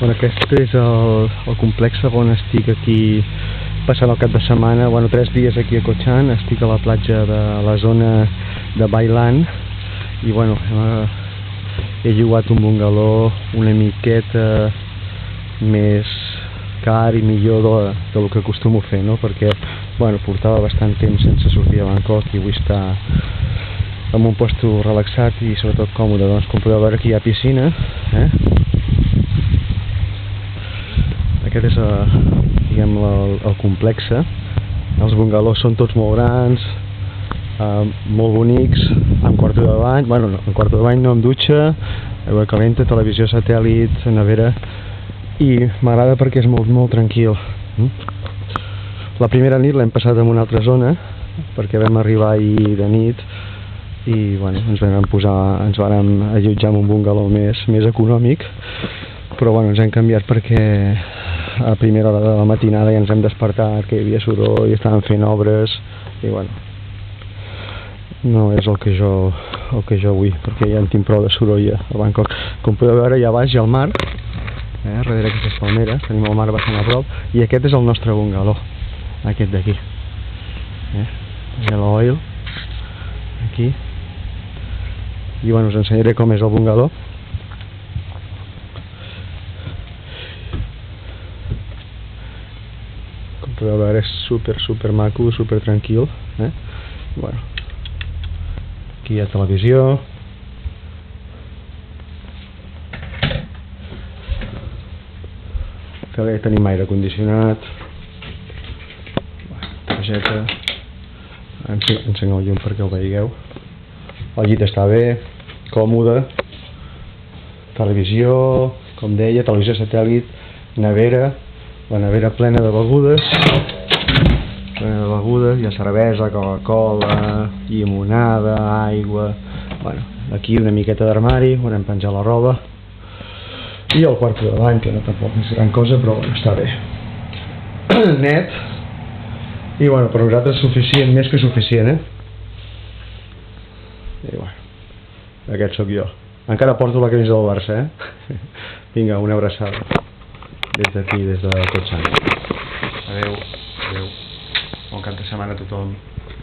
Bueno, aquest és el complex on estic aquí passant el cap de setmana, bueno, 3 dies aquí a Koh Chang. Estic a la platja de la zona de Bailan i bueno, he llogat un bungaló una miqueta més car i millor del que acostumo a fer, no? Perquè bueno, portava bastant temps sense sortir de Bangkok i vull estar en un lloc relaxat i sobretot còmode. Doncs com podeu veure aquí hi ha piscina, Aquest és diguem, el complex. Els bungalós són tots molt grans, molt bonics, amb quarto de bany, bueno, no, amb quarto de bany no, amb dutxa, aigua calenta, televisió satèl·lit, nevera, i m'agrada perquè és molt tranquil. La primera nit l'hem passat en una altra zona, perquè vam arribar ahir de nit i bueno, ens vàrem allotjar en un bungaló més econòmic, però bueno, ens hem canviat perquè a primera hora de la matinada ja ens hem despertat, que hi havia soroll i estàvem fent obres i bueno, no és el que jo vull, perquè ja en tinc prou de soroll a Bangkok. Com podeu veure, allà baix hi ha el mar, darrere aquestes palmeres, tenim el mar bastant a prop, i aquest és el nostre bungaló, aquest d'aquí. Yellow Oil, aquí, i bueno, us ensenyaré com és el bungaló. Com podeu veure, és super maco, super tranquil. Bueno, aquí hi ha televisió, també tenim aire condicionat, targeta, encenc el llum perquè el veieu. El llit està bé, còmode, televisió, com deia, televisió satèl·lit, nevera, la nevera plena de begudes, hi ha cervesa, Coca-Cola, llimonada, aigua, bueno, aquí una miqueta d'armari on hem penjat la roba, i el quarto de bany, que no tampoc és gran cosa, però bueno, està bé. Net, i bueno, per nosaltres suficient, més que suficient, I bueno, aquest sóc jo. Encara porto la camisa del Barça, Vinga, una abraçada. Des d'aquí, des de Koh Chang. Adeu. Bon cap de setmana a tothom.